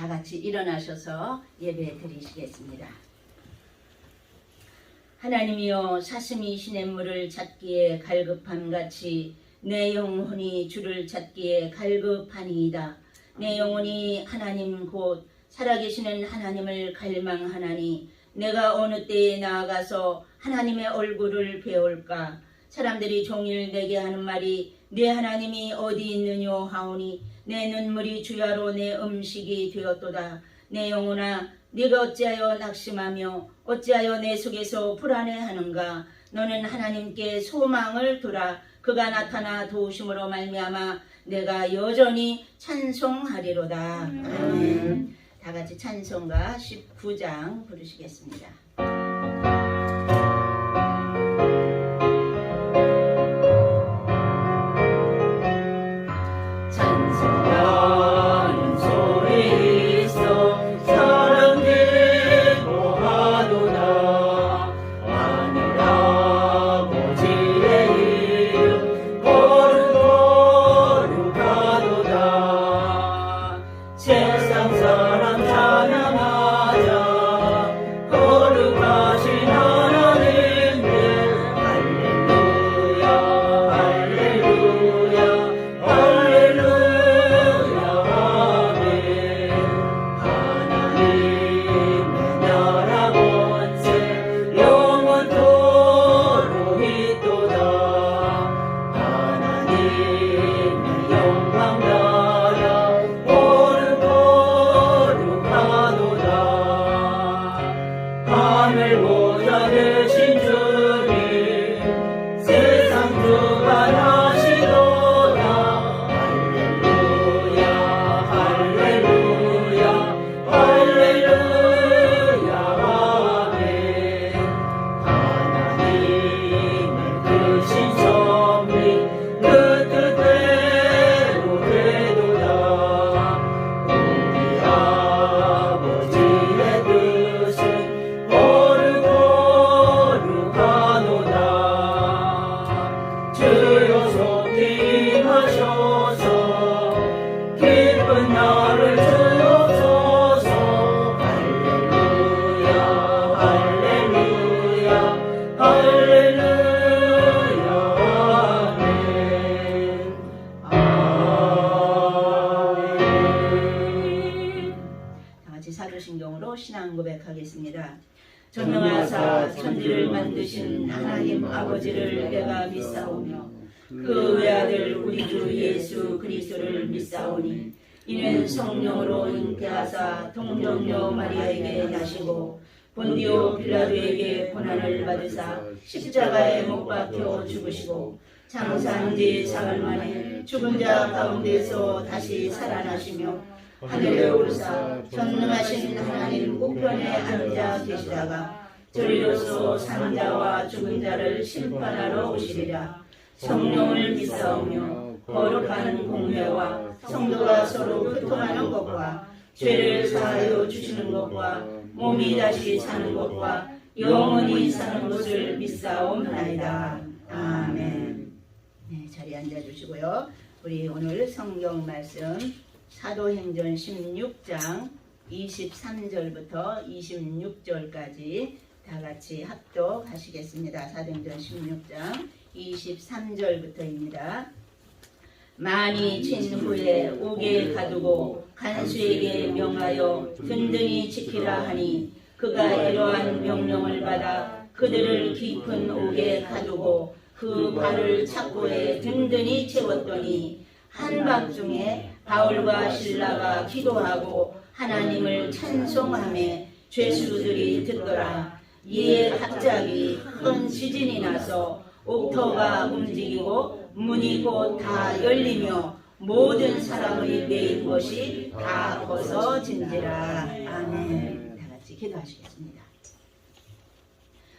다 같이 일어나셔서 예배 드리시겠습니다. 하나님이여, 사슴이 시냇물을 찾기에 갈급함같이 내 영혼이 주를 찾기에 갈급하니이다. 내 영혼이 하나님 곧 살아계시는 하나님을 갈망하나니 내가 어느 때에 나아가서 하나님의 얼굴을 배울까. 사람들이 종일 내게 하는 말이 내 하나님이 어디 있느뇨 하오니 내 눈물이 주야로 내 음식이 되었도다. 내 영혼아, 네가 어찌하여 낙심하며 어찌하여 내 속에서 불안해하는가. 너는 하나님께 소망을 두라. 그가 나타나 도우심으로 말미암아 내가 여전히 찬송하리로다. 아멘. 다 같이 찬송가 19장 부르시겠습니다. 사도신경으로 신앙 고백하겠습니다. 전능하사 천지를 만드신 하나님 아버지를 내가 믿사오며 그 외아들 우리 주 예수 그리스도를 믿사오니 이는 성령으로 잉태하사 동정녀 마리아에게 나시고 본디오 빌라도에게 고난을 받으사 십자가에 못 박혀 죽으시고 장사한 지 사흘 만에 죽은 자 가운데서 다시 살아나시며 하늘에 오르사 전능하신 하나님 우편에 앉아 계시다가 저리로서 산 자와 죽은 자를 심판하러 오시리라. 성령을 믿사오며 거룩한 공회와 성도가 서로 교통하는 것과 죄를 사하여 주시는 것과 몸이 다시 사는 것과 영원히 사는 것을 믿사옵나이다. 아멘. 네, 자리에 앉아주시고요. 우리 오늘 성경 말씀 사도행전 16장 23절부터 26절까지 다 같이 합독하시겠습니다. 사도행전 16장 23절부터입니다. 많이 친 후에 옥에 가두고 간수에게 명하여 든든히 지키라 하니 그가 이러한 명령을 받아 그들을 깊은 옥에 가두고 그 발을 착고에 든든히 채웠더니 한밤중에 바울과 실라가 기도하고 하나님을 찬송하며 죄수들이 듣더라. 이에 갑자기 큰 지진이 나서 옥터가 움직이고 문이 곧 다 열리며 모든 사람의 매인 것이 다 벗어진지라. 아멘. 다 같이 기도하시겠습니다.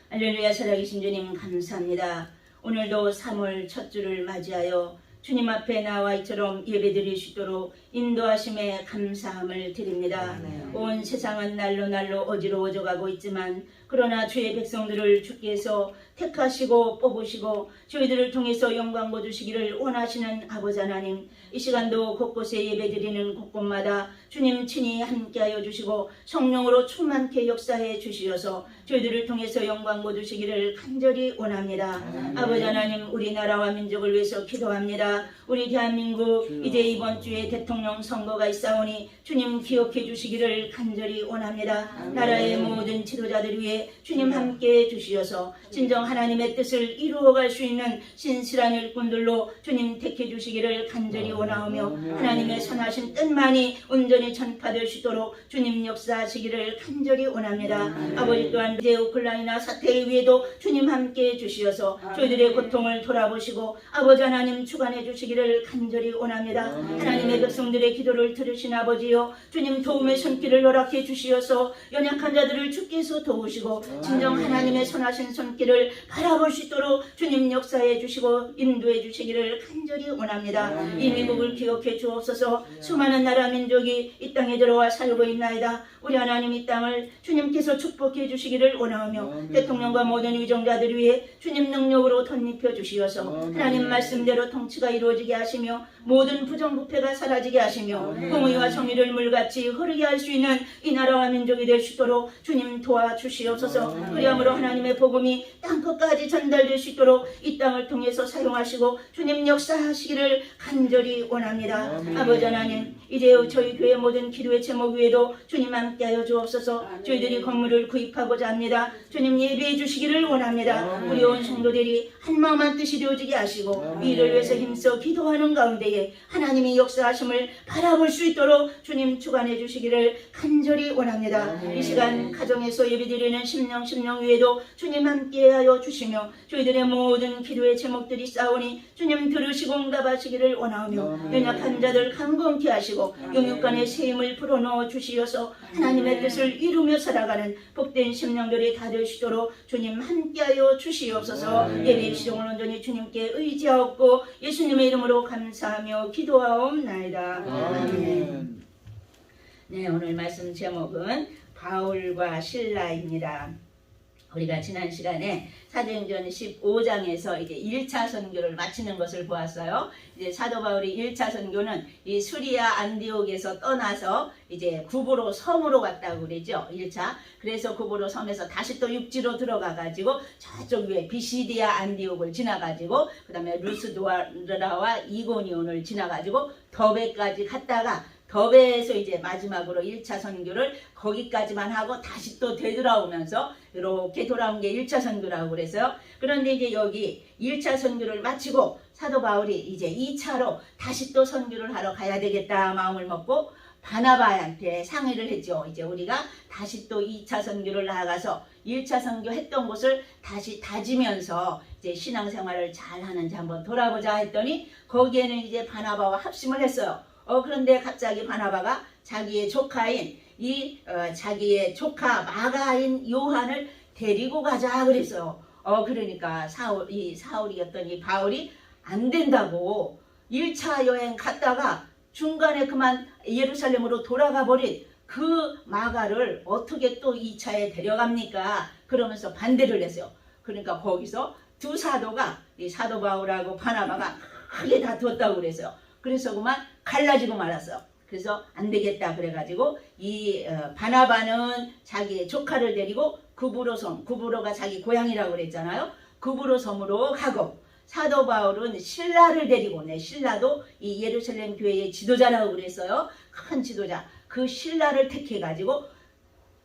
할렐루야. 살아계신 주님 감사합니다. 오늘도 3월 첫 주를 맞이하여 주님 앞에 나와 이처럼 예배드릴 수 있도록 인도하심에 감사함을 드립니다. 온 세상은 날로 날로 어지러워져 가고 있지만 그러나 주의 백성들을 주께서 택하시고 뽑으시고 저희들을 통해서 영광 거두시기를 원하시는 아버지 하나님, 이 시간도 곳곳에 예배드리는 곳곳마다 주님 친히 함께하여 주시고 성령으로 충만케 역사해 주시어서 저희들을 통해서 영광 거두시기를 간절히 원합니다. 아버지 하나님, 우리나라와 민족을 위해서 기도합니다. 우리 대한민국 이제 이번 주에 대통령 선거가 있사오니 주님 기억해 주시기를 간절히 원합니다. 나라의 모든 지도자들 위해 주님 함께해 주시어서 진정 하나님의 뜻을 이루어갈 수 있는 신실한 일꾼들로 주님 택해 주시기를 간절히 원하오며 하나님의 선하신 뜻만이 온전히 전파될 수 있도록 주님 역사하시기를 간절히 원합니다. 아버지 또한 이제 우크라이나 사태 위에도 주님 함께해 주시어서 저희들의 고통을 돌아보시고 아버지 하나님 주관해 주시기를 간절히 원합니다. 하나님의 백성들의 기도를 들으신 아버지여, 주님 도움의 손길을 허락해 주시어서 연약한 자들을 주께서 도우시고 진정 하나님의 선하신 손길을 바라볼 수 있도록 주님 역사해 주시고 인도해 주시기를 간절히 원합니다. 이 미국을 기억해 주옵소서. 수많은 나라 민족이 이 땅에 들어와 살고 있나이다. 우리 하나님 이 땅을 주님께서 축복해 주시기를 원하오며 대통령과 모든 위정자들을 위해 주님 능력으로 덧입혀 주시어서 하나님 말씀대로 통치가 이루어지게 하시며 모든 부정부패가 사라지게 하시며 공의와 정의를 물같이 흐르게 할 수 있는 이 나라와 민족이 될 수 있도록 주님 도와주시옵소서. 그리함으로 하나님의 복음이 땅끝까지 전달될 수 있도록 이 땅을 통해서 사용하시고 주님 역사하시기를 간절히 원합니다. 아버지 하나님, 이제 저희 교회 모든 기도의 제목 위에도 주님 함께하여 주옵소서. 저희들이 건물을 구입하고자 합니다. 주님 예배해 주시기를 원합니다. 우리 온 성도들이 한마음 한뜻이 되어지게 하시고 이를 위해서 힘써 기도하는 가운데에 하나님의 역사하심을 바라볼 수 있도록 주님 주관해 주시기를 간절히 원합니다. 이 시간 가정에서 예배드리는 심령 위에도 주님 함께하여 주시며 저희들의 모든 기도의 제목들이 싸우니 주님 들으시고 응답하시기를 원하오며 연약한 자들 강건케 하시고 영육간의 새 힘을 불어넣어 주시어서 하나님의 뜻을 이루며 살아가는 복된 심령들이 다 되시도록 주님 함께하여 주시옵소서. 예배 시종을 온전히 주님께 의지하옵고 예수님의 이름으로 감사하며 기도하옵나이다. 아멘. 네, 오늘 말씀 제목은 바울과 실라입니다. 우리가 지난 시간에 사도행전 15장에서 이제 1차 선교를 마치는 것을 보았어요. 이제 사도 바울이 1차 선교는 이 수리아 안디옥에서 떠나서 이제 구브로 섬으로 갔다고 그러죠. 1차. 그래서 구브로 섬에서 다시 또 육지로 들어가 가지고 저쪽 위에 비시디아 안디옥을 지나 가지고 그다음에 루스드라와 이고니온을 지나 가지고 더베까지 갔다가 더베에서 이제 마지막으로 1차 선교를 거기까지만 하고 다시 또 되돌아오면서 이렇게 돌아온 게 1차 선교라고 그래서요. 그런데 이제 여기 1차 선교를 마치고 사도 바울이 이제 2차로 다시 또 선교를 하러 가야 되겠다 마음을 먹고 바나바한테 상의를 했죠. 이제 우리가 다시 또 2차 선교를 나가서 1차 선교 했던 곳을 다시 다지면서 이제 신앙생활을 잘 하는지 한번 돌아보자 했더니 거기에는 이제 바나바와 합심을 했어요. 그런데 갑자기 바나바가 자기의 조카인 자기의 조카 마가인 요한을 데리고 가자 그랬어요. 그러니까 사울이었던 이 바울이 안 된다고 1차 여행 갔다가 중간에 그만 예루살렘으로 돌아가 버린 그 마가를 어떻게 또 2차에 데려갑니까? 그러면서 반대를 했어요. 그러니까 거기서 두 사도가 이 사도 바울하고 바나바가 크게 다투었다고 그랬어요. 그래서 그만 갈라지고 말았어. 그래서 안 되겠다 그래가지고 이 바나바는 자기의 조카를 데리고 구브로가 자기 고향이라고 그랬잖아요. 구브로 섬으로 가고 사도 바울은 신라를 데리고 신라도 이 예루살렘 교회의 지도자라고 그랬어요. 큰 지도자. 그 신라를 택해가지고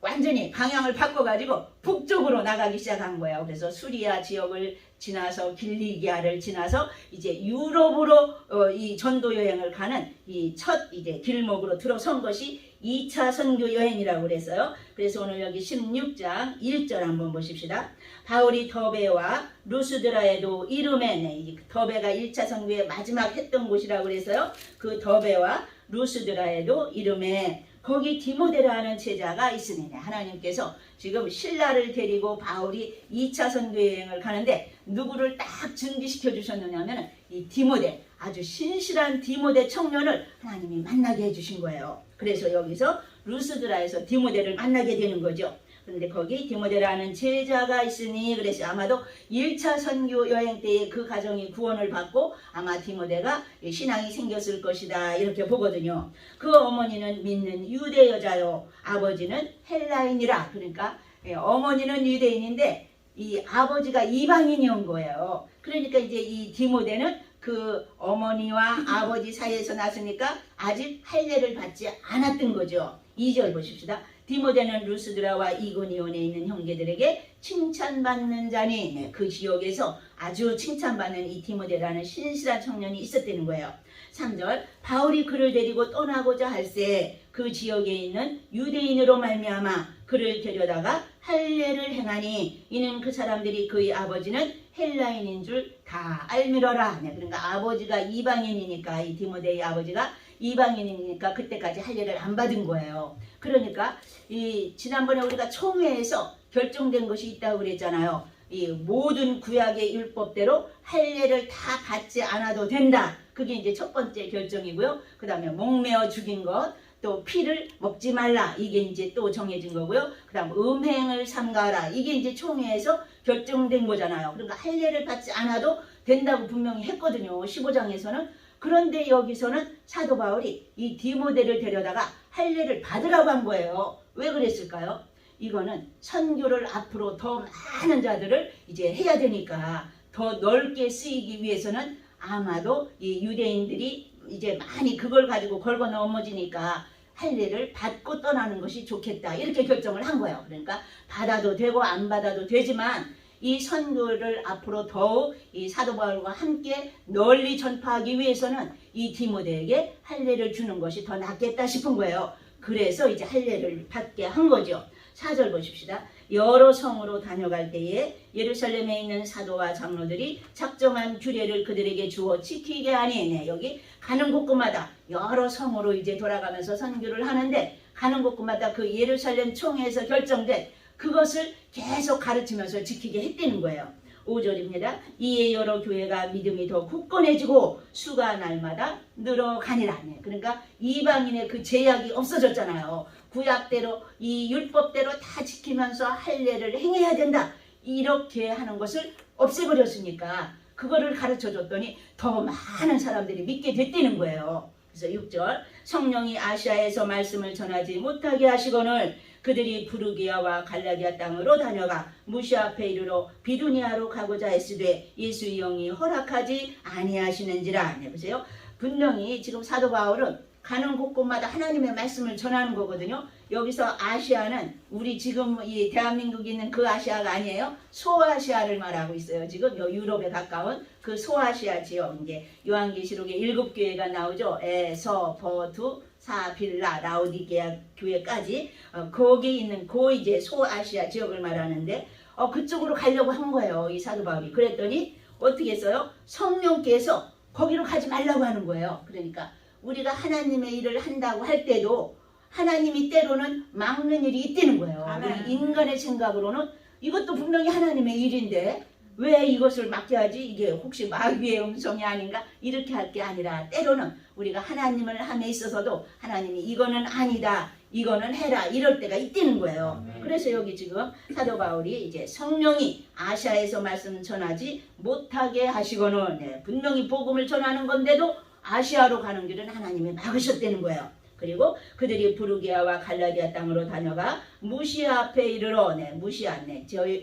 완전히 방향을 바꿔가지고 북쪽으로 나가기 시작한 거예요. 그래서 수리아 지역을 지나서 길리기아를 지나서 이제 유럽으로 이 전도 여행을 가는 이 첫 이제 길목으로 들어선 것이 2차 선교 여행이라고 그랬어요. 그래서 오늘 여기 16장 1절 한번 보십시다. 바울이 더베와 루스드라에도 이름에 더베가 1차 선교의 마지막 했던 곳이라고 그래서요. 그 더베와 루스드라에도 이름에 거기 디모데라는 제자가 있으니 하나님께서 지금 신라를 데리고 바울이 2차 선교 여행을 가는데 누구를 딱 증기시켜 주셨느냐면 이 디모데, 아주 신실한 디모데 청년을 하나님이 만나게 해주신 거예요. 그래서 여기서 루스드라에서 디모데를 만나게 되는 거죠. 그런데 거기 디모데라는 제자가 있으니 그래서 아마도 1차 선교 여행 때에 그 가정이 구원을 받고 아마 디모데가 신앙이 생겼을 것이다 이렇게 보거든요. 그 어머니는 믿는 유대 여자요 아버지는 헬라인이라. 그러니까 어머니는 유대인인데 이 아버지가 이방인이온 거예요. 그러니까 이제 이 디모데는 그 어머니와 아버지 사이에서 났으니까 아직 할례를 받지 않았던 거죠. 2절 보십시다. 디모데는 루스드라와 이고니온에 있는 형제들에게 칭찬받는 자니. 그 지역에서 아주 칭찬받는 이 디모데라는 신실한 청년이 있었다는 거예요. 3절 바울이 그를 데리고 떠나고자 할새 그 지역에 있는 유대인으로 말미암아 그를 데려다가 할례를 행하니 이는 그 사람들이 그의 아버지는 헬라인인 줄 다 알미러라. 그러니까 아버지가 이방인이니까 이 디모데의 아버지가 이방인이니까 그때까지 할례를 안 받은 거예요. 그러니까 이 지난번에 우리가 총회에서 결정된 것이 있다고 그랬잖아요. 이 모든 구약의 율법대로 할례를 다 받지 않아도 된다. 그게 이제 첫 번째 결정이고요. 그 다음에 목매어 죽인 것, 또 피를 먹지 말라. 이게 이제 또 정해진 거고요. 그 다음 음행을 삼가라. 이게 이제 총회에서 결정된 거잖아요. 그러니까 할례를 받지 않아도 된다고 분명히 했거든요. 15장에서는. 그런데 여기서는 사도 바울이 이 디모데를 데려다가 할례를 받으라고 한 거예요. 왜 그랬을까요? 이거는 선교를 앞으로 더 많은 자들을 이제 해야 되니까 더 넓게 쓰이기 위해서는 아마도 이 유대인들이 이제 많이 그걸 가지고 걸고 넘어지니까 할례를 받고 떠나는 것이 좋겠다 이렇게 결정을 한 거예요. 그러니까 받아도 되고 안 받아도 되지만 이 선교를 앞으로 더욱 이 사도 바울과 함께 널리 전파하기 위해서는 이 디모데에게 할례를 주는 것이 더 낫겠다 싶은 거예요. 그래서 이제 할례를 받게 한 거죠. 4절 보십시다. 여러 성으로 다녀갈 때에 예루살렘에 있는 사도와 장로들이 작정한 규례를 그들에게 주어 지키게 하니. 여기 가는 곳곳마다 여러 성으로 이제 돌아가면서 선교를 하는데 가는 곳곳마다 그 예루살렘 총회에서 결정된 그것을 계속 가르치면서 지키게 했다는 거예요. 5절입니다. 이에 여러 교회가 믿음이 더 굳건해지고 수가 날마다 늘어가니라. 그러니까 이방인의 그 제약이 없어졌잖아요. 구약대로 이 율법대로 다 지키면서 할례를 행해야 된다. 이렇게 하는 것을 없애버렸으니까 그거를 가르쳐줬더니 더 많은 사람들이 믿게 됐다는 거예요. 그래서 6절 성령이 아시아에서 말씀을 전하지 못하게 하시거늘 그들이 부르기아와 갈라디아 땅으로 다녀가 무시아 앞에 이르러 비두니아로 가고자 했으되 예수의 영이 허락하지 아니하시는지라. 보세요. 분명히 지금 사도 바울은 가는 곳곳마다 하나님의 말씀을 전하는 거거든요. 여기서 아시아는 우리 지금 이 대한민국에 있는 그 아시아가 아니에요. 소아시아를 말하고 있어요. 지금 유럽에 가까운 그 소아시아 지역. 이제 요한계시록에 7교회가 나오죠. 에서 버두 사빌라 라오디게아 교회까지 거기 있는 그 이제 소아시아 지역을 말하는데 그쪽으로 가려고 한 거예요. 이 사도 바울이. 그랬더니 어떻게 했어요? 성령께서 거기로 가지 말라고 하는 거예요. 그러니까 우리가 하나님의 일을 한다고 할 때도 하나님이 때로는 막는 일이 있다는 거예요. 우리 인간의 생각으로는 이것도 분명히 하나님의 일인데 왜 이것을 맡겨야지? 이게 혹시 마귀의 음성이 아닌가? 이렇게 할 게 아니라 때로는 우리가 하나님을 함에 있어서도 하나님이 이거는 아니다, 이거는 해라 이럴 때가 있다는 거예요. 그래서 여기 지금 사도 바울이 이제 성령이 아시아에서 말씀 전하지 못하게 하시고는 분명히 복음을 전하는 건데도 아시아로 가는 길은 하나님이 막으셨다는 거예요. 그리고 그들이 부르기아와 갈라디아 땅으로 다녀가 무시아 앞에 이르러. 무시아.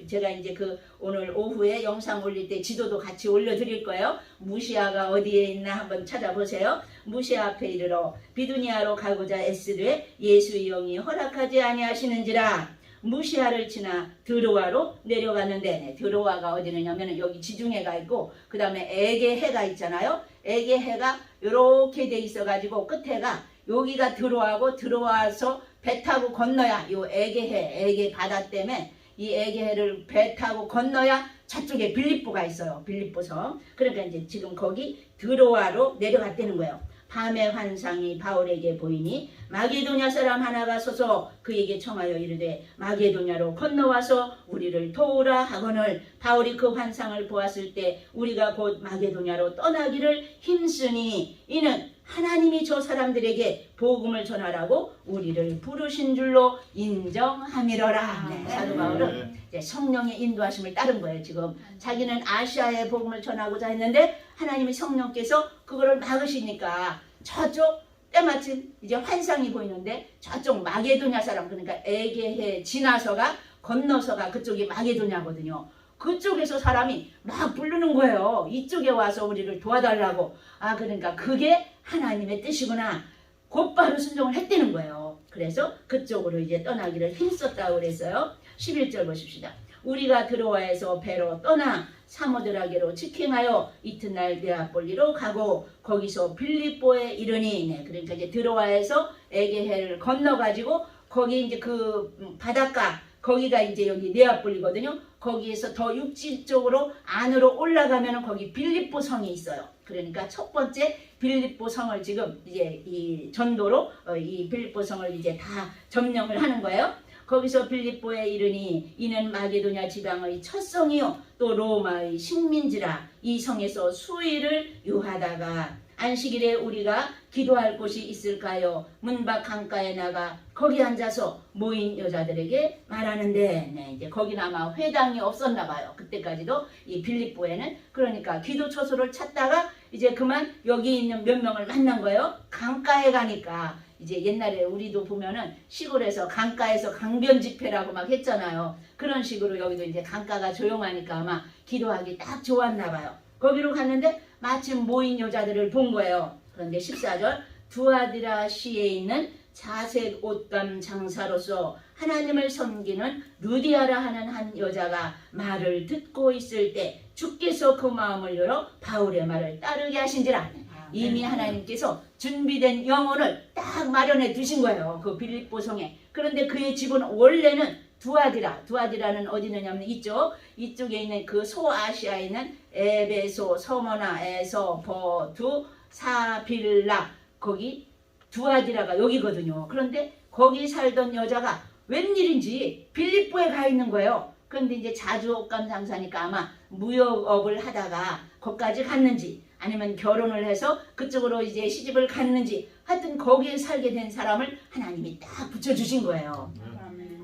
제가 이제 그 오늘 오후에 영상 올릴 때 지도도 같이 올려드릴 거예요. 무시아가 어디에 있나 한번 찾아보세요. 무시아 앞에 이르러 비두니아로 가고자 애쓰되 예수의 영이 허락하지 아니하시는지라. 무시아를 지나 드로아로 내려가는데 드로아가 어디냐면 여기 지중해가 있고 그 다음에 에게해가 있잖아요. 에게해가 이렇게 돼 있어가지고 끝에가 여기가 드로아고 들어와서 배 타고 건너야 요 에게 바다 때문에 이 에게해를 배 타고 건너야 저쪽에 빌립보가 있어요. 빌립보성. 그러니까 이제 지금 거기 드로아로 내려갔다는 거예요. 밤의 환상이 바울에게 보이니 마게도냐 사람 하나가 서서 그에게 청하여 이르되 마게도냐로 건너와서 우리를 도우라 하거늘 바울이 그 환상을 보았을 때 우리가 곧 마게도냐로 떠나기를 힘쓰니 이는 하나님이 저 사람들에게 복음을 전하라고 우리를 부르신 줄로 인정함이러라. 네, 사도 바울은 이제 성령의 인도하심을 따른 거예요. 지금 자기는 아시아에 복음을 전하고자 했는데 하나님이 성령께서 그거를 막으시니까 저쪽 때마침 이제 환상이 보이는데 저쪽 마게도냐 사람, 그러니까 에게해 지나서가 건너서가 그쪽이 마게도냐거든요. 그쪽에서 사람이 막 부르는 거예요. 이쪽에 와서 우리를 도와달라고. 그러니까 그게 하나님의 뜻이구나. 곧바로 순종을 했다는 거예요. 그래서 그쪽으로 이제 떠나기를 힘썼다고 그랬어요. 11절 보십시다. 우리가 드로아에서 배로 떠나 사모드라게로 직행하여 이튿날 네아폴리로 가고 거기서 빌립보에 이르니, 네, 그러니까 이제 드로아에서 에게해를 건너가지고 거기 이제 그 바닷가 거기가 이제 여기 네아폴리거든요. 거기에서 더 육지 쪽으로 안으로 올라가면은 거기 빌립보 성이 있어요. 그러니까 첫 번째 빌립보 성을 지금 이제 이 전도로 이 빌립보 성을 이제 다 점령을 하는 거예요. 거기서 빌립보에 이르니 이는 마게도냐 지방의 첫 성이요 또 로마의 식민지라. 이 성에서 수일을 유하다가 안식일에 우리가 기도할 곳이 있을까요? 문밖 강가에 나가 거기 앉아서 모인 여자들에게 말하는데, 네, 이제 거기는 아마 회당이 없었나 봐요. 그때까지도 이 빌립보에는. 그러니까 기도 처소를 찾다가 이제 그만 여기 있는 몇 명을 만난 거예요. 강가에 가니까 이제 옛날에 우리도 보면은 시골에서 강가에서 강변 집회라고 막 했잖아요. 그런 식으로 여기도 이제 강가가 조용하니까 아마 기도하기 딱 좋았나 봐요. 거기로 갔는데 마침 모인 여자들을 본 거예요. 그런데 14절 두아디라 시에 있는 자색 옷감 장사로서 하나님을 섬기는 루디아라 하는 한 여자가 말을 듣고 있을 때 주께서 그 마음을 열어 바울의 말을 따르게 하신지라. 이미 하나님께서 준비된 영혼을 딱 마련해 두신 거예요. 그 빌립보 성에. 그런데 그의 집은 원래는 두아디라는 어디 있느냐면 이쪽에 있는 그 소아시아에 있는 에베소, 서머나, 에서, 버두, 사빌라, 거기 두아디라가 여기거든요. 그런데 거기 살던 여자가 웬일인지 빌립보에 가 있는 거예요. 그런데 이제 자주 옷감 장사니까 아마 무역업을 하다가 거기까지 갔는지 아니면 결혼을 해서 그쪽으로 이제 시집을 갔는지 하여튼 거기에 살게 된 사람을 하나님이 딱 붙여주신 거예요.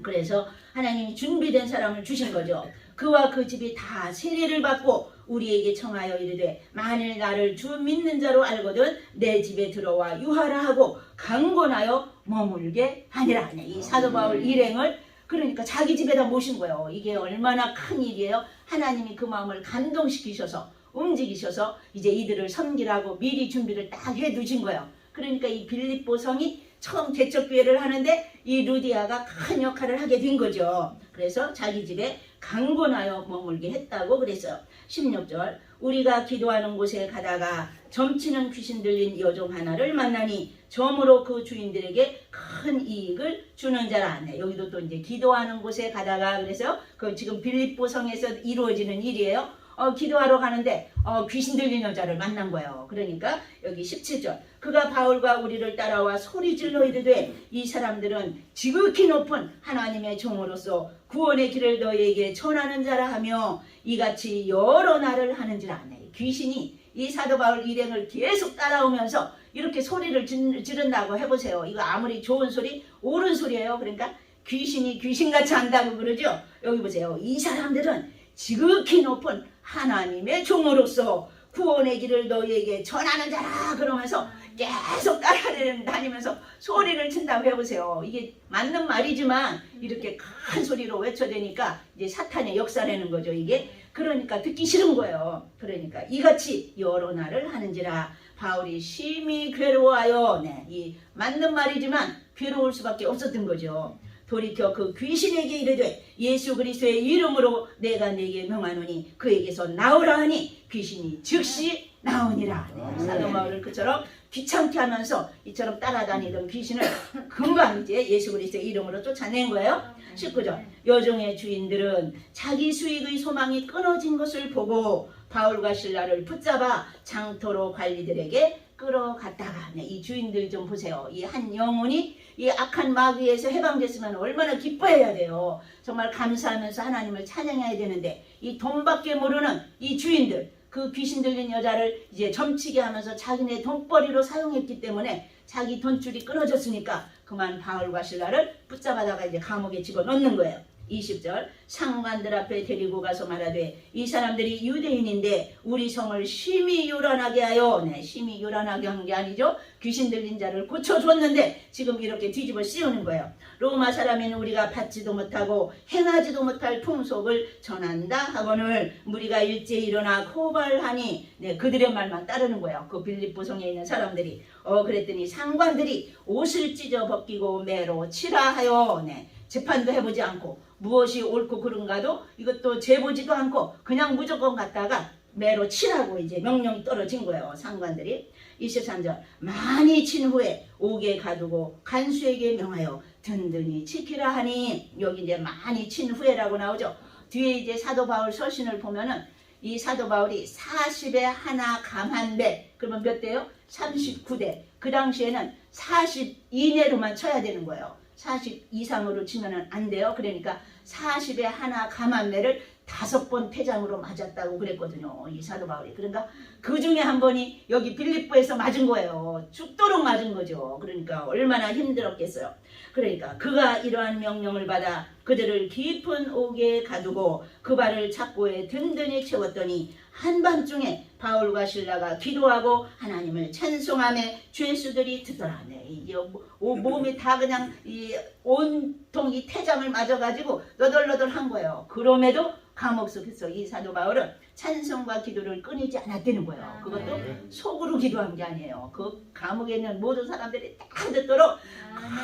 그래서 하나님이 준비된 사람을 주신 거죠. 그와 그 집이 다 세례를 받고 우리에게 청하여 이르되 만일 나를 주 믿는 자로 알거든 내 집에 들어와 유하라 하고 강권하여 머물게 하니라. 이 사도 바울 일행을 그러니까 자기 집에다 모신 거예요. 이게 얼마나 큰 일이에요. 하나님이 그 마음을 감동시키셔서 움직이셔서 이제 이들을 섬기라고 미리 준비를 딱 해두신 거예요. 그러니까 이 빌립보 성이 처음 개척교회를 하는데 이 루디아가 큰 역할을 하게 된 거죠. 그래서 자기 집에 강권하여 머물게 했다고 그랬어요. 16절 우리가 기도하는 곳에 가다가 점치는 귀신 들린 여종 하나를 만나니 점으로 그 주인들에게 큰 이익을 주는 자라. 네, 여기도 또 이제 기도하는 곳에 가다가 그래서 그 지금 빌립보 성에서 이루어지는 일이에요. 기도하러 가는데 귀신 들린 여자를 만난 거예요. 그러니까 여기 17절 그가 바울과 우리를 따라와 소리질러 이르되 이 사람들은 지극히 높은 하나님의 종으로서 구원의 길을 너희에게 전하는 자라 하며 이같이 여러 날을 하는지라. 네, 귀신이 이 사도 바울 일행을 계속 따라오면서 이렇게 소리를 지른다고 해보세요. 이거 아무리 좋은 소리 옳은 소리예요. 그러니까 귀신이 귀신같이 한다고 그러죠. 여기 보세요. 이 사람들은 지극히 높은 하나님의 종으로서 구원의 길을 너희에게 전하는 자라 그러면서 계속 따라다니면서 소리를 친다고 해보세요. 이게 맞는 말이지만 이렇게 큰 소리로 외쳐대니까 이제 사탄의 역사라는 거죠. 이게 그러니까 듣기 싫은 거예요. 그러니까 이같이 여러 날을 하는지라. 바울이 심히 괴로워하여, 네, 이 맞는 말이지만 괴로울 수밖에 없었던 거죠. 돌이켜 그 귀신에게 이르되 예수 그리스도의 이름으로 내가 네게 명하노니 그에게서 나오라 하니 귀신이 즉시 나오니라. 사도 바울은 그처럼 귀찮게 하면서 이처럼 따라다니던 귀신을 금방 이제 예수 그리스도의 이름으로 쫓아낸 거예요. 19절 여종의 주인들은 자기 수익의 소망이 끊어진 것을 보고 바울과 실라를 붙잡아 장터로 관리들에게 끌어갔다가 이 주인들 좀 보세요. 이 한 영혼이 이 악한 마귀에서 해방됐으면 얼마나 기뻐해야 돼요. 정말 감사하면서 하나님을 찬양해야 되는데 이 돈밖에 모르는 이 주인들, 그 귀신 들린 여자를 이제 점치게 하면서 자기네 돈벌이로 사용했기 때문에 자기 돈줄이 끊어졌으니까 그만 바울과 실라를 붙잡아다가 이제 감옥에 집어넣는 거예요. 20절 상관들 앞에 데리고 가서 말하되 이 사람들이 유대인인데 우리 성을 심히 요란하게 하여 심히 요란하게 한 게 아니죠. 귀신 들린 자를 고쳐줬는데 지금 이렇게 뒤집어 씌우는 거예요. 로마 사람인 우리가 받지도 못하고 행하지도 못할 풍속을 전한다 하거늘 무리가 일제히 일어나 고발하니 그들의 말만 따르는 거예요. 그 빌립보 성에 있는 사람들이 그랬더니 상관들이 옷을 찢어 벗기고 매로 치라 하여 재판도 해보지 않고 무엇이 옳고 그른가도 이것도 재보지도 않고 그냥 무조건 갔다가 매로 치라고 이제 명령이 떨어진 거예요. 상관들이. 23절 많이 친 후에 옥에 가두고 간수에게 명하여 든든히 지키라 하니 여기 이제 많이 친 후에라고 나오죠. 뒤에 이제 사도 바울 서신을 보면은 이 사도 바울이 40에 하나 감한배 그러면 몇 대요? 39대. 그 당시에는 40 이내로만 쳐야 되는 거예요. 40 이상으로 치면 안 돼요. 그러니까 40에 하나 감한매를 5번 태장으로 맞았다고 그랬거든요. 이 사도 바울이. 그러니까 그 중에 한 번이 여기 빌립보에서 맞은 거예요. 죽도록 맞은 거죠. 그러니까 얼마나 힘들었겠어요. 그러니까 그가 이러한 명령을 받아 그들을 깊은 옥에 가두고 그 발을 착고에 든든히 채웠더니 한밤중에 바울과 실라가 기도하고 하나님을 찬송하며 죄수들이 듣더라. 이제 몸이 다 그냥 이 온통 이 태장을 맞아가지고 너덜너덜한 거예요. 그럼에도 감옥 속에서 이 사도 바울은 찬송과 기도를 끊이지 않았다는 거예요. 그것도 속으로 기도한 게 아니에요. 그 감옥에 있는 모든 사람들이 다 듣도록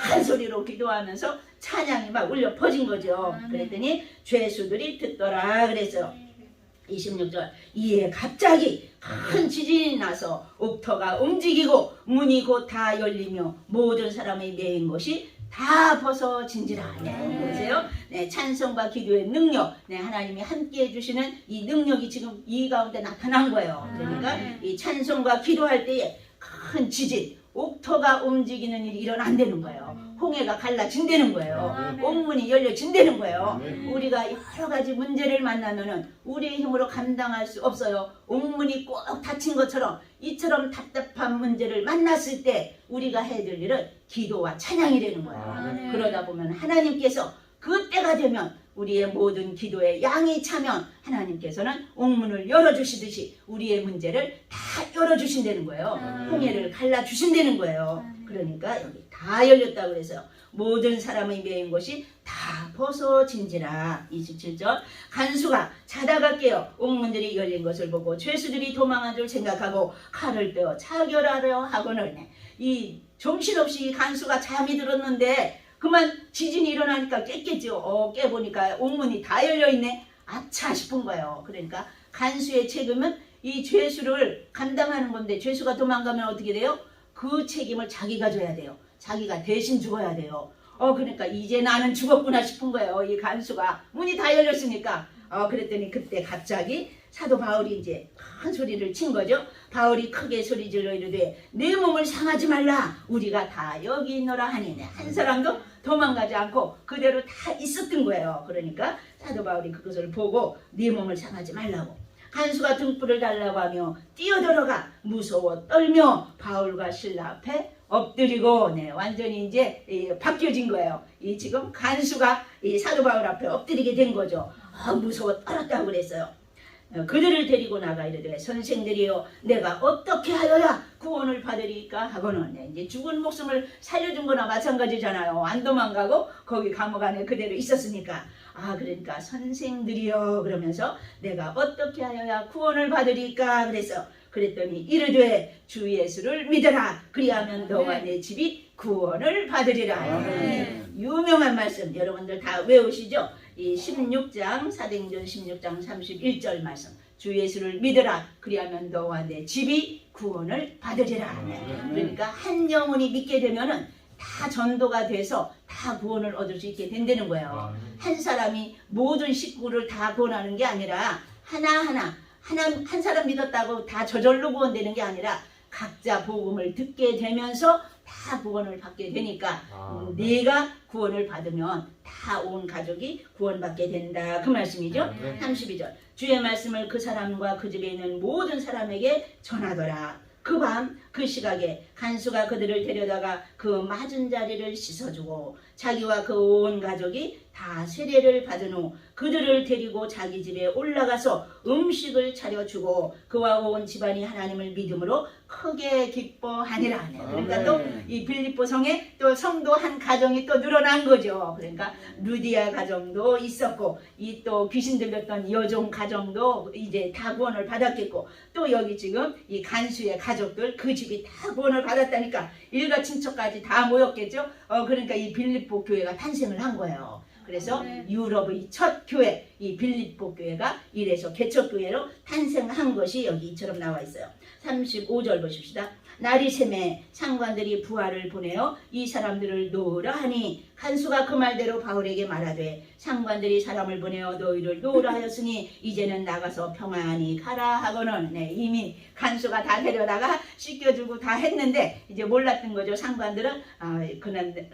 큰 소리로 기도하면서 찬양이 막 울려 퍼진 거죠. 그랬더니 죄수들이 듣더라 그랬어요. 26절 이에 갑자기 큰 지진이 나서 옥터가 움직이고 문이 곧 다 열리며 모든 사람의 매인 것이 다 벗어진지라. 보세요. 찬송과 기도의 능력, 하나님이 함께 해주시는 이 능력이 지금 이 가운데 나타난 거예요. 그러니까 이 찬송과 기도할 때에 큰 지진, 옥터가 움직이는 일이 일어난다는 거예요. 홍해가 갈라진다는 거예요. 옥문이 열려진다는 거예요. 우리가 여러 가지 문제를 만나면은 우리의 힘으로 감당할 수 없어요. 옥문이 꼭 닫힌 것처럼 이처럼 답답한 문제를 만났을 때 우리가 해야 될 일은 기도와 찬양이 되는 거예요. 그러다 보면 하나님께서 그때가 되면 우리의 모든 기도에 양이 차면 하나님께서는 옥문을 열어주시듯이 우리의 문제를 다 열어주신다는 거예요. 홍해를 갈라주신다는 거예요. 그러니까 여기 다 열렸다고 그래서 모든 사람의 매인 것이 다 벗어진지라. 27절 간수가 자다가 깨어 옥문들이 열린 것을 보고 죄수들이 도망한 줄 생각하고 칼을 빼어 차결하려 하거늘 이 정신없이 간수가 잠이 들었는데 그만 지진이 일어나니까 깼겠죠. 깨보니까 옥문이 다 열려있네. 아차 싶은 거예요. 그러니까 간수의 책임은 이 죄수를 감당하는 건데 죄수가 도망가면 어떻게 돼요? 그 책임을 자기가 져야 돼요. 자기가 대신 죽어야 돼요. 그러니까 이제 나는 죽었구나 싶은 거예요. 이 간수가 문이 다 열렸으니까. 그랬더니 그때 갑자기 사도 바울이 이제 큰 소리를 친 거죠. 바울이 크게 소리질러 이르되 내 몸을 상하지 말라. 우리가 다 여기 있노라 하니 한 사람도 도망가지 않고 그대로 다 있었던 거예요. 그러니까 사도 바울이 그것을 보고 네 몸을 상하지 말라고. 간수가 등불을 달라고 하며 뛰어들어가 무서워 떨며 바울과 실라 앞에 엎드리고 완전히 이제 바뀌어진 거예요. 이 지금 간수가 이 사도 바울 앞에 엎드리게 된 거죠. 무서워 떨었다고 그랬어요. 그들을 데리고 나가 이르되 선생들이여 내가 어떻게 하여야 구원을 받으리까 하고는 이제 죽은 목숨을 살려준 거나 마찬가지잖아요. 안 도망가고 거기 감옥 안에 그대로 있었으니까. 그러니까 선생들이여 그러면서 내가 어떻게 하여야 구원을 받으리까 그래서 그랬더니 이르되 주 예수를 믿으라 그리하면 너와 내 집이 구원을 받으리라. 유명한 말씀 여러분들 다 외우시죠? 이 16장 사도행전 16장 31절 말씀 주 예수를 믿으라 그리하면 너와 내 집이 구원을 받으리라. 그러니까 한 영혼이 믿게 되면은 다 전도가 돼서 다 구원을 얻을 수 있게 된다는 거예요. 한 사람이 모든 식구를 다 구원하는 게 아니라 하나하나 한 사람 믿었다고 다 저절로 구원되는 게 아니라 각자 복음을 듣게 되면서 다 구원을 받게 되니까 내가 구원을 받으면 다 온 가족이 구원받게 된다. 그 말씀이죠. 32절 주의 말씀을 그 사람과 그 집에 있는 모든 사람에게 전하더라. 그 밤 그 시각에 간수가 그들을 데려다가 그 맞은 자리를 씻어주고 자기와 그 온 가족이 다 세례를 받은 후 그들을 데리고 자기 집에 올라가서 음식을 차려주고 그와 온 집안이 하나님을 믿음으로 크게 기뻐하니라. 그러니까 또 이 빌립보 성에 또 성도 한 가정이 또 늘어난 거죠. 그러니까 루디아 가정도 있었고 이 또 귀신 들렸던 여종 가정도 이제 다 구원을 받았겠고 또 여기 지금 이 간수의 가족들 그 집이 다 구원을 받았다니까 일가 친척까지 다 모였겠죠. 그러니까 이 빌립보 교회가 탄생을 한 거예요. 그래서 유럽의 첫 교회 이 빌립보 교회가 이래서 개척교회로 탄생한 것이 여기 이처럼 나와 있어요. 35절 보십시다. 날이 새매 상관들이 부하를 보내어 이 사람들을 놓으라 하니 간수가 그 말대로 바울에게 말하되 상관들이 사람을 보내어 너희를 놓으라 하였으니 이제는 나가서 평안히 가라 하고는 이미 간수가 다 데려다가 씻겨주고 다 했는데 이제 몰랐던 거죠. 상관들은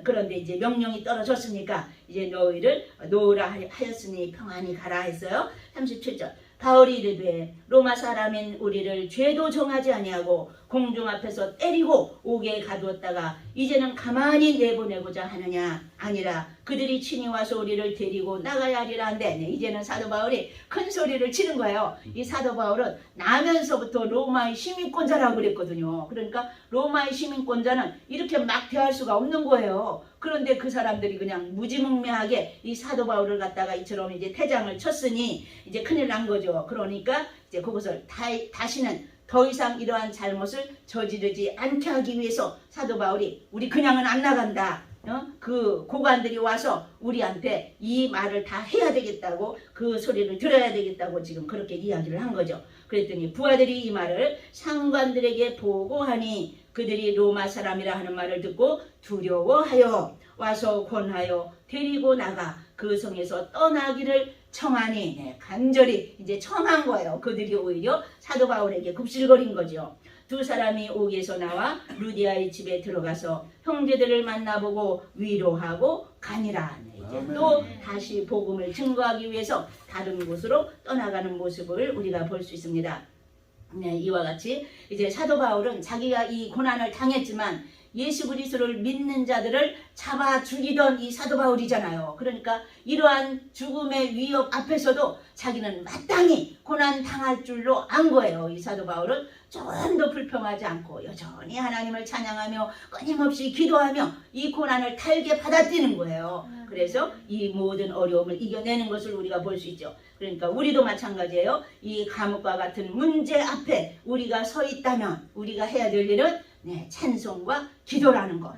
그런데 이제 명령이 떨어졌으니까 이제 너희를 놓으라 하였으니 평안히 가라 했어요. 37절 바울이 이르되 로마 사람인 우리를 죄도 정하지 아니하고 공중 앞에서 때리고 옥에 가두었다가 이제는 가만히 내보내고자 하느냐. 아니라 그들이 친히 와서 우리를 데리고 나가야 하리라 한데 이제는 사도 바울이 큰 소리를 치는 거예요. 이 사도 바울은 나면서부터 로마의 시민권자라고 그랬거든요. 그러니까 로마의 시민권자는 이렇게 막 대할 수가 없는 거예요. 그런데 그 사람들이 그냥 무지몽매하게 이 사도 바울을 갖다가 이처럼 이제 태장을 쳤으니 이제 큰일 난 거죠. 그러니까 이제 그것을 다시는 더 이상 이러한 잘못을 저지르지 않게 하기 위해서 사도 바울이 우리 그냥은 안 나간다. 그 고관들이 와서 우리한테 이 말을 다 해야 되겠다고 그 소리를 들어야 되겠다고 지금 그렇게 이야기를 한 거죠. 그랬더니 부하들이 이 말을 상관들에게 보고하니 그들이 로마 사람이라 하는 말을 듣고 두려워하여 와서 권하여 데리고 나가 그 성에서 떠나기를 청하니 간절히 이제 청한 거예요. 그들이 오히려 사도 바울에게 굽실거린 거죠. 두 사람이 옥에서 나와 루디아의 집에 들어가서 형제들을 만나보고 위로하고 가니라. 이제 또 다시 복음을 증거하기 위해서 다른 곳으로 떠나가는 모습을 우리가 볼 수 있습니다. 이와 같이 이제 사도 바울은 자기가 이 고난을 당했지만 예수 그리스도를 믿는 자들을 잡아 죽이던 이 사도 바울이잖아요. 그러니까 이러한 죽음의 위협 앞에서도 자기는 마땅히 고난 당할 줄로 안 거예요. 이 사도 바울은 조금도 불평하지 않고 여전히 하나님을 찬양하며 끊임없이 기도하며 이 고난을 달게 받아들이는 거예요. 그래서 이 모든 어려움을 이겨내는 것을 우리가 볼 수 있죠. 그러니까 우리도 마찬가지예요. 이 감옥과 같은 문제 앞에 우리가 서 있다면 우리가 해야 될 일은 찬송과 기도라는 것.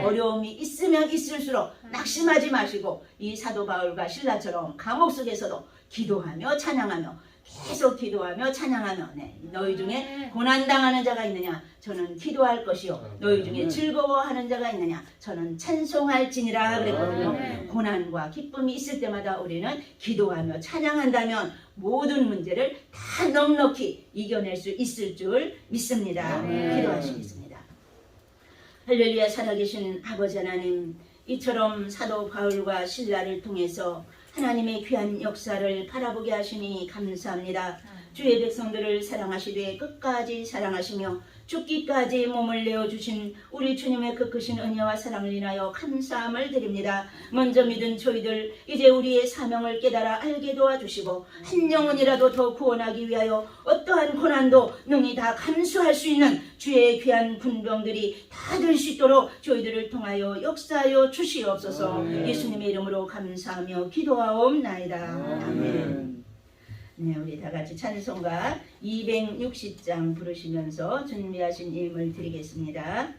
어려움이 있으면 있을수록 낙심하지 마시고 이 사도 바울과 실라처럼 감옥 속에서도 기도하며 찬양하며 계속 기도하며 찬양하며 너희 중에 고난당하는 자가 있느냐 저는 기도할 것이요 너희 중에 즐거워하는 자가 있느냐 저는 찬송할지니라 그랬거든요. 고난과 기쁨이 있을 때마다 우리는 기도하며 찬양한다면 모든 문제를 다 넉넉히 이겨낼 수 있을 줄 믿습니다. 기도하시겠습니다. 할렐루야. 살아계신 아버지 하나님, 이처럼 사도 바울과 실라를 통해서 하나님의 귀한 역사를 바라보게 하시니 감사합니다. 주의 백성들을 사랑하시되 끝까지 사랑하시며 죽기까지 몸을 내어주신 우리 주님의 그 크신 은혜와 사랑을 인하여 감사함을 드립니다. 먼저 믿은 저희들 이제 우리의 사명을 깨달아 알게 도와주시고 한 영혼이라도 더 구원하기 위하여 어떠한 고난도 능히 다 감수할 수 있는 주의 귀한 군병들이 다 될 수 있도록 저희들을 통하여 역사하여 주시옵소서. 예수님의 이름으로 감사하며 기도하옵나이다. 아멘. 우리 다 같이 찬송가 260장 부르시면서 준비하신 예물 드리겠습니다.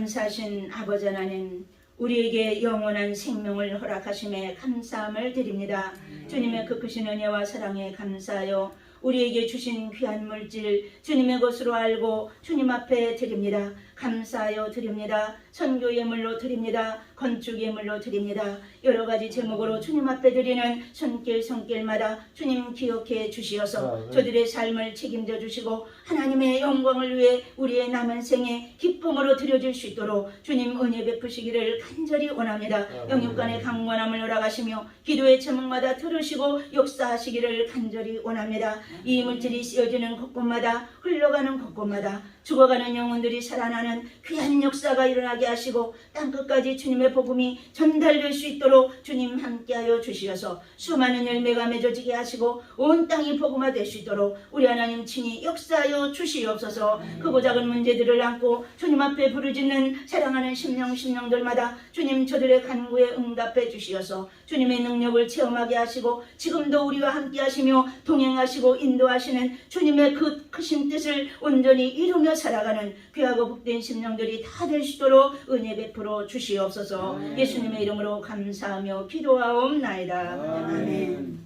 감사하신 아버지 하나님, 우리에게 영원한 생명을 허락하심에 감사함을 드립니다. 주님의 그 크신 은혜와 사랑에 감사하여 우리에게 주신 귀한 물질 주님의 것으로 알고 주님 앞에 드립니다. 감사하여 드립니다. 선교 예물로 드립니다. 건축 예물로 드립니다. 여러 가지 제목으로 주님 앞에 드리는 손길마다 주님 기억해 주시어서 저들의 삶을 책임져 주시고 하나님의 영광을 위해 우리의 남은 생에 기쁨으로 드려질 수 있도록 주님 은혜 베푸시기를 간절히 원합니다. 영육간의 강건함을 허락하시며 기도의 제목마다 들으시고 역사하시기를 간절히 원합니다. 이 물질이 쓰여지는 곳곳마다 흘러가는 곳곳마다 죽어가는 영혼들이 살아나는 귀한 역사가 일어나게 하시고 땅끝까지 주님의 복음이 전달될 수 있도록 주님 함께하여 주시어서 수많은 열매가 맺어지게 하시고 온 땅이 복음화될 수 있도록 우리 하나님 친히 역사하여 주시옵소서. 크고 작은 문제들을 안고 주님 앞에 부르짖는 사랑하는 심령들마다 주님 저들의 간구에 응답해 주시어서 주님의 능력을 체험하게 하시고 지금도 우리와 함께 하시며 동행하시고 인도하시는 주님의 그 크신 뜻을 온전히 이루며 살아가는 귀하고 복된 심령들이 다 될 수 있도록 은혜 베풀어 주시옵소서. 예수님의 이름으로 감사하며 기도하옵나이다. 아멘.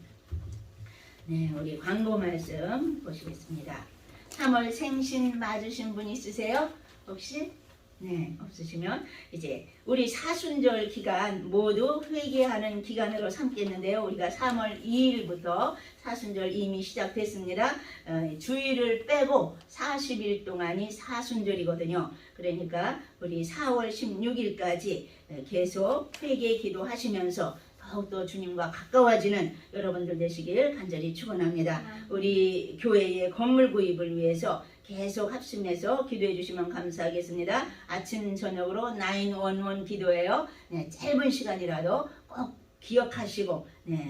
네, 우리 광고 말씀 보시겠습니다. 3월 생신 맞으신 분 있으세요? 혹시? 네, 없으시면 이제 우리 사순절 기간 모두 회개하는 기간으로 삼겠는데요. 우리가 3월 2일부터 사순절 이미 시작됐습니다. 주일을 빼고 40일 동안이 사순절이거든요. 그러니까 우리 4월 16일까지 계속 회개 기도하시면서 더욱더 주님과 가까워지는 여러분들 되시길 간절히 축원합니다. 우리 교회의 건물 구입을 위해서 계속 합심해서 기도해 주시면 감사하겠습니다. 아침 저녁으로 911 기도예요. 네, 짧은 시간이라도 꼭 기억하시고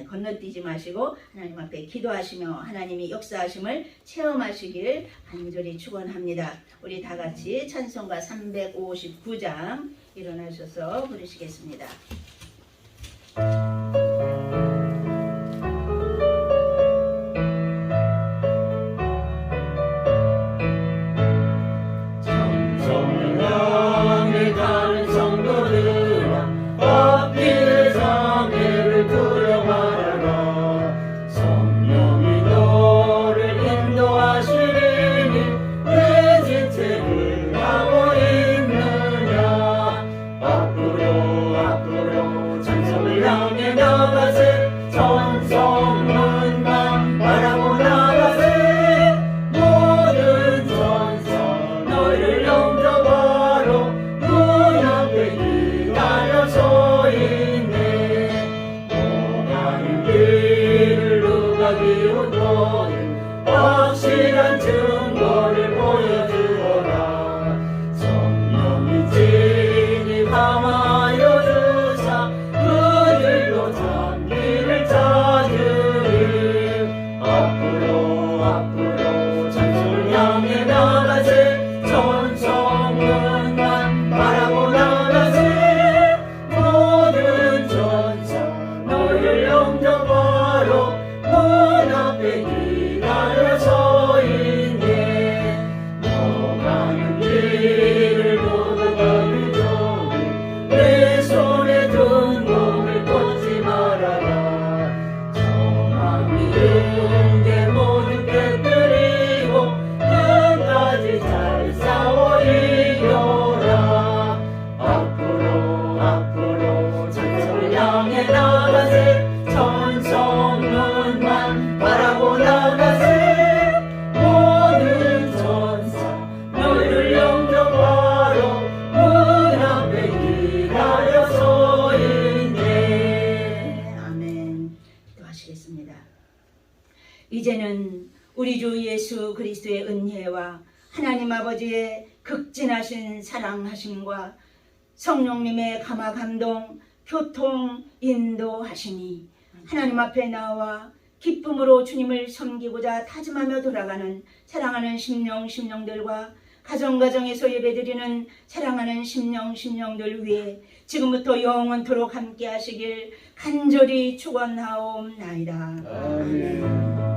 건너뛰지 마시고 하나님 앞에 기도하시며 하나님이 역사하심을 체험하시길 간절히 축원합니다. 우리 다 같이 찬송가 359장 일어나셔서 부르시겠습니다. 확실한 증거를 보여주어라. 성령이 진이 감하여 주사 그들로 장기를 찾으리. 앞으로 천성을 향해 나가세. 천성문만 바라보 나가세. 모든 천사 너희를 영접하러 문 앞에 기다려 서 있네. 너 가는 길을 모두 가기 전에 내 손에 든 몸을 꽂지 말아라. 저만 믿은 게 모두 깨뜨리고 끝까지 잘 싸워 이겨라. 앞으로 천성을 향해 나가세. 천성문만 바라보 나가세. 모든 천사 너희를 영접하러 문 앞에 기다려 서 있네. 아멘. 기도하시겠습니다. 이제는 우리 주 예수 그리스도의 은혜와 하나님 아버지의 극진하신 사랑하심과 성령님의 감화 감동 교통 인도하심이 하나님 앞에 나와 기쁨으로 주님을 섬기고자 다짐하며 돌아가는 사랑하는 심령들과 가정에서 예배드리는 사랑하는 심령들 위해 지금부터 영원토록 함께 하시길 간절히 축원하옵나이다. 아멘.